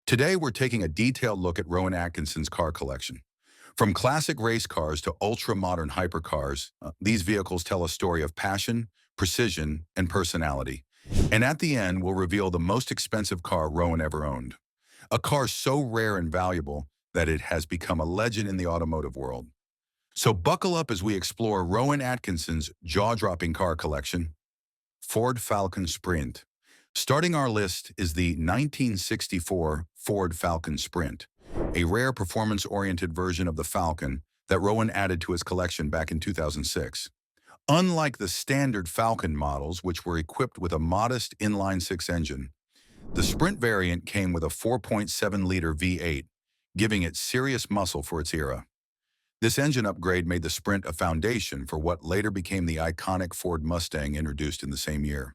Today, we're taking a detailed look at Rowan Atkinson's car collection. From classic race cars to ultra-modern hypercars, these vehicles tell a story of passion, precision, and personality. And at the end, we'll reveal the most expensive car Rowan ever owned. A car so rare and valuable that it has become a legend in the automotive world. So buckle up as we explore Rowan Atkinson's jaw-dropping car collection, Ford Falcon Sprint. Starting our list is the 1964 Ford Falcon Sprint, a rare performance-oriented version of the Falcon that Rowan added to his collection back in 2006. Unlike the standard Falcon models, which were equipped with a modest inline-six engine, the Sprint variant came with a 4.7-liter V8, giving it serious muscle for its era. This engine upgrade made the Sprint a foundation for what later became the iconic Ford Mustang introduced in the same year.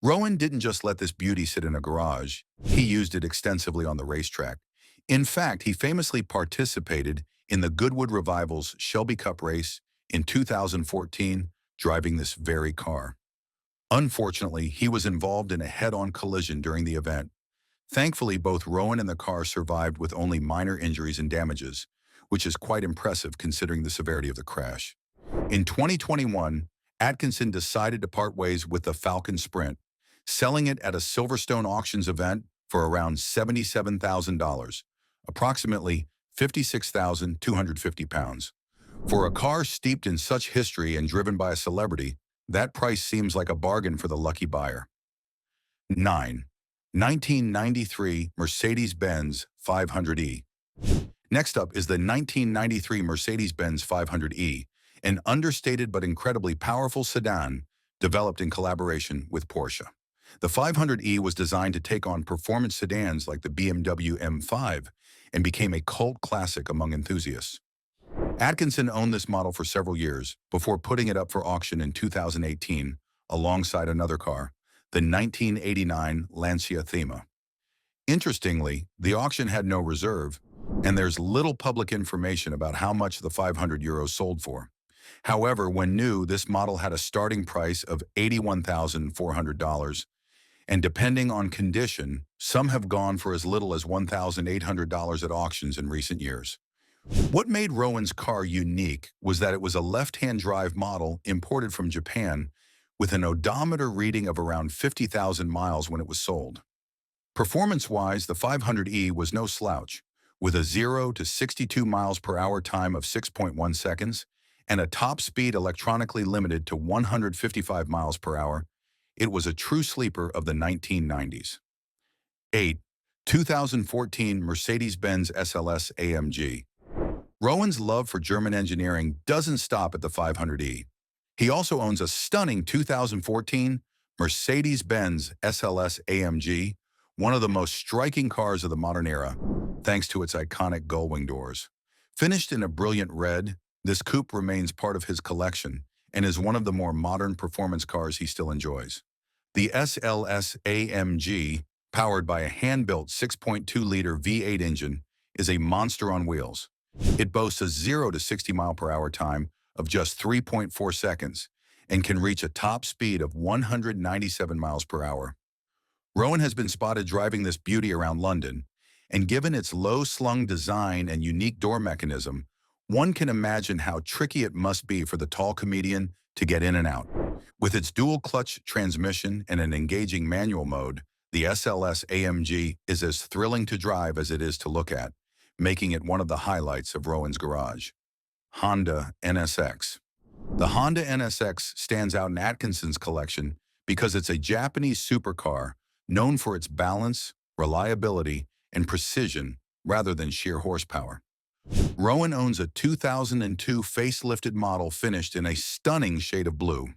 Rowan didn't just let this beauty sit in a garage, he used it extensively on the racetrack. In fact, he famously participated in the Goodwood Revival's Shelby Cup race in 2014, driving this very car. Unfortunately, he was involved in a head-on collision during the event. Thankfully, both Rowan and the car survived with only minor injuries and damages, which is quite impressive considering the severity of the crash. In 2021, Atkinson decided to part ways with the Falcon Sprint, selling it at a Silverstone auctions event for around $77,000, approximately 56,250 pounds. For a car steeped in such history and driven by a celebrity, that price seems like a bargain for the lucky buyer. 9. 1993 Mercedes-Benz 500e. Next up is the 1993 Mercedes-Benz 500e, an understated but incredibly powerful sedan developed in collaboration with Porsche. The 500e was designed to take on performance sedans like the BMW M5 and became a cult classic among enthusiasts. Atkinson owned this model for several years before putting it up for auction in 2018 alongside another car, the 1989 Lancia Thema. Interestingly, the auction had no reserve, and there's little public information about how much the 500 euros sold for. However, when new, this model had a starting price of $81,400, and depending on condition, some have gone for as little as $1,800 at auctions in recent years. What made Rowan's car unique was that it was a left-hand drive model imported from Japan with an odometer reading of around 50,000 miles when it was sold. Performance-wise, the 500e was no slouch, with a 0 to 62 miles per hour time of 6.1 seconds and a top speed electronically limited to 155 miles per hour. It was a true sleeper of the 1990s. 8. 2014 Mercedes-Benz SLS AMG. Rowan's love for German engineering doesn't stop at the 500e. He also owns a stunning 2014 Mercedes-Benz SLS AMG, one of the most striking cars of the modern era, thanks to its iconic gull-wing doors. Finished in a brilliant red, this coupe remains part of his collection and is one of the more modern performance cars he still enjoys. The SLS AMG, powered by a hand-built 6.2-liter V8 engine, is a monster on wheels. It boasts a 0 to 60 mile per hour time of just 3.4 seconds and can reach a top speed of 197 miles per hour. Rowan has been spotted driving this beauty around London, and given its low-slung design and unique door mechanism, one can imagine how tricky it must be for the tall comedian to get in and out. With its dual-clutch transmission and an engaging manual mode, the SLS AMG is as thrilling to drive as it is to look at, making it one of the highlights of Rowan's garage. Honda NSX. The Honda NSX stands out in Atkinson's collection because it's a Japanese supercar known for its balance, reliability, and precision rather than sheer horsepower. Rowan owns a 2002 facelifted model finished in a stunning shade of blue.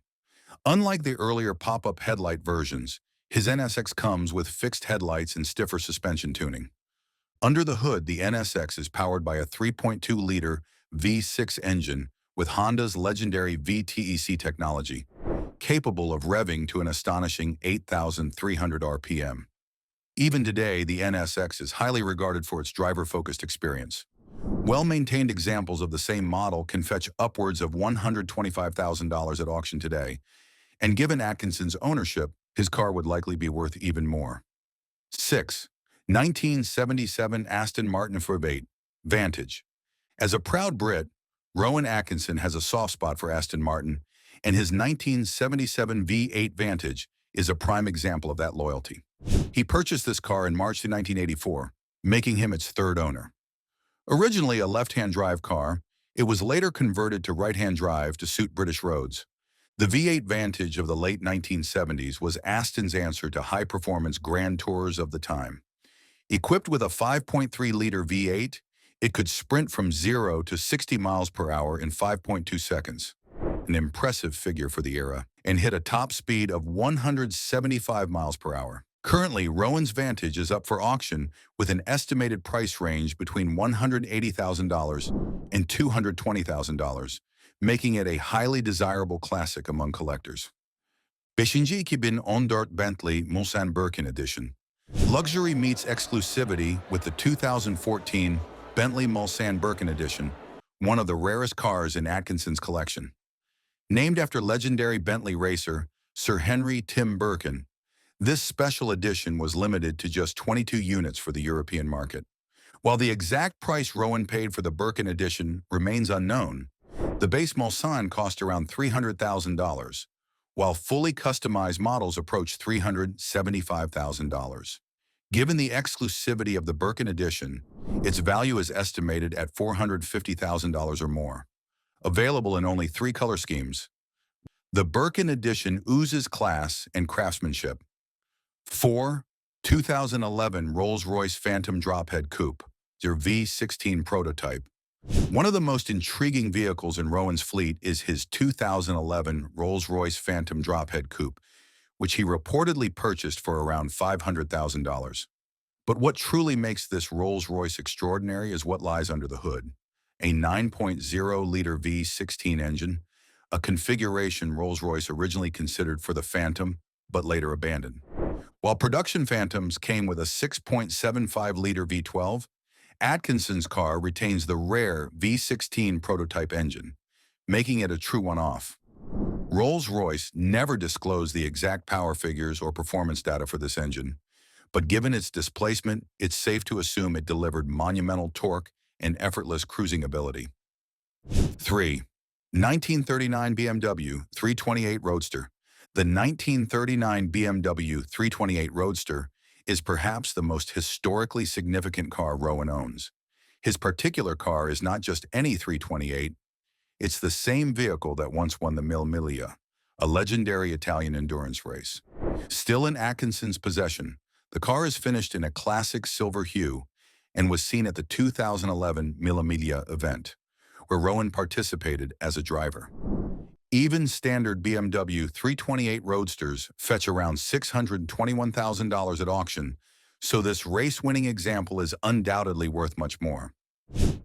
Unlike the earlier pop-up headlight versions, his NSX comes with fixed headlights and stiffer suspension tuning. Under the hood, the NSX is powered by a 3.2-liter V6 engine with Honda's legendary VTEC technology, capable of revving to an astonishing 8,300 RPM. Even today, the NSX is highly regarded for its driver-focused experience. Well-maintained examples of the same model can fetch upwards of $125,000 at auction today, and given Atkinson's ownership, his car would likely be worth even more. 6. 1977 Aston Martin V8 Vantage. As a proud Brit, Rowan Atkinson has a soft spot for Aston Martin, and his 1977 V8 Vantage is a prime example of that loyalty. He purchased this car in March 1984, making him its third owner. Originally a left-hand drive car, it was later converted to right-hand drive to suit British roads. The V8 Vantage of the late 1970s was Aston's answer to high-performance grand tours of the time. Equipped with a 5.3-liter V8, it could sprint from 0 to 60 miles per hour in 5.2 seconds, an impressive figure for the era, and hit a top speed of 175 miles per hour. Currently, Rowan's Vantage is up for auction with an estimated price range between $180,000 and $220,000, making it a highly desirable classic among collectors. 2014 Bentley Mulsanne Birkin Edition. Luxury meets exclusivity with the 2014 Bentley Mulsanne Birkin Edition, one of the rarest cars in Atkinson's collection. Named after legendary Bentley racer Sir Henry Tim Birkin, this special edition was limited to just 22 units for the European market. While the exact price Rowan paid for the Birkin edition remains unknown, the base Mulsanne cost around $300,000, while fully customized models approach $375,000. Given the exclusivity of the Birkin edition, its value is estimated at $450,000 or more. Available in only 3 color schemes, the Birkin edition oozes class and craftsmanship. 4. 2011 Rolls-Royce Phantom Drophead Coupe, their V16 prototype. One of the most intriguing vehicles in Rowan's fleet is his 2011 Rolls-Royce Phantom Drophead Coupe, which he reportedly purchased for around $500,000. But what truly makes this Rolls-Royce extraordinary is what lies under the hood. A 9.0-liter V16 engine, a configuration Rolls-Royce originally considered for the Phantom, but later abandoned. While production Phantoms came with a 6.75-liter V12, Atkinson's car retains the rare V16 prototype engine, making it a true one-off. Rolls-Royce never disclosed the exact power figures or performance data for this engine, but given its displacement, it's safe to assume it delivered monumental torque and effortless cruising ability. 3. 1939 BMW 328 Roadster. The 1939 BMW 328 Roadster is perhaps the most historically significant car Rowan owns. His particular car is not just any 328, it's the same vehicle that once won the Mille Miglia, a legendary Italian endurance race. Still in Atkinson's possession, the car is finished in a classic silver hue and was seen at the 2011 Mille Miglia event, where Rowan participated as a driver. Even standard BMW 328 Roadsters fetch around $621,000 at auction, so this race-winning example is undoubtedly worth much more.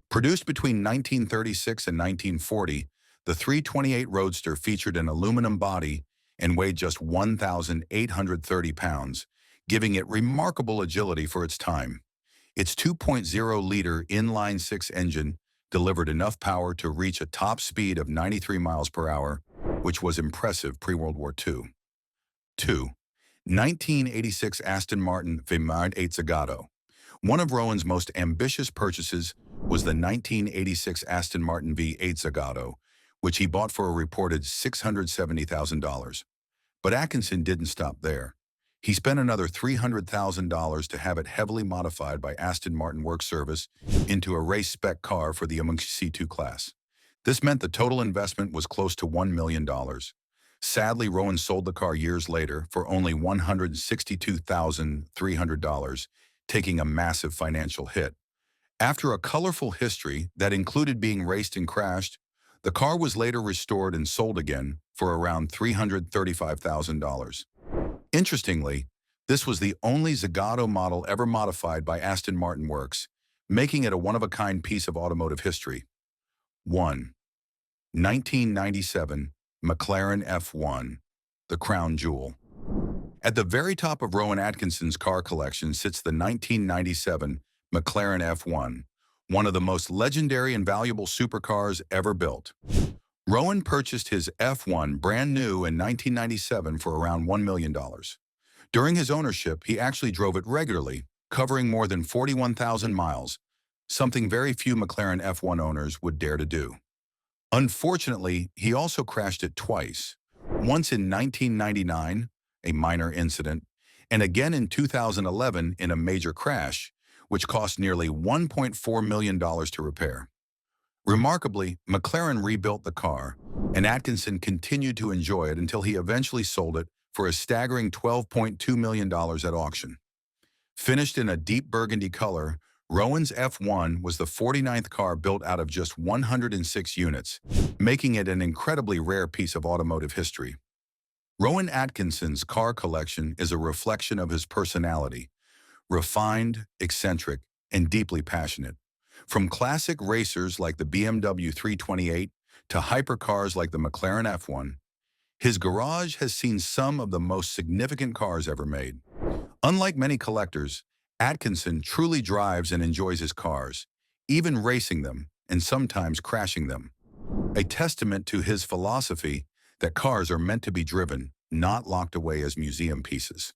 Produced between 1936 and 1940, the 328 Roadster featured an aluminum body and weighed just 1,830 pounds, giving it remarkable agility for its time. Its 2.0-liter inline-six engine delivered enough power to reach a top speed of 93 miles per hour, which was impressive pre-World War II. 2. 1986 Aston Martin V8 Zagato. One of Rowan's most ambitious purchases was the 1986 Aston Martin V8 Zagato, which he bought for a reported $670,000. But Atkinson didn't stop there. He spent another $300,000 to have it heavily modified by Aston Martin Work Service into a race-spec car for the C2 class. This meant the total investment was close to $1 million. Sadly, Rowan sold the car years later for only $162,300, taking a massive financial hit. After a colorful history that included being raced and crashed, the car was later restored and sold again for around $335,000. Interestingly, this was the only Zagato model ever modified by Aston Martin Works, making it a one-of-a-kind piece of automotive history. 1. 1997 McLaren F1, the crown jewel. At the very top of Rowan Atkinson's car collection sits the 1997 McLaren F1, one of the most legendary and valuable supercars ever built. Rowan purchased his F1 brand new in 1997 for around $1 million. During his ownership, he actually drove it regularly, covering more than 41,000 miles, something very few McLaren F1 owners would dare to do. Unfortunately, he also crashed it twice, once in 1999, a minor incident, and again in 2011 in a major crash, which cost nearly $1.4 million to repair. Remarkably, McLaren rebuilt the car, and Atkinson continued to enjoy it until he eventually sold it for a staggering $12.2 million at auction. Finished in a deep burgundy color, Rowan's F1 was the 49th car built out of just 106 units, making it an incredibly rare piece of automotive history. Rowan Atkinson's car collection is a reflection of his personality, refined, eccentric, and deeply passionate. From classic racers like the BMW 328 to hypercars like the McLaren F1, his garage has seen some of the most significant cars ever made. Unlike many collectors, Atkinson truly drives and enjoys his cars, even racing them and sometimes crashing them. A testament to his philosophy that cars are meant to be driven, not locked away as museum pieces.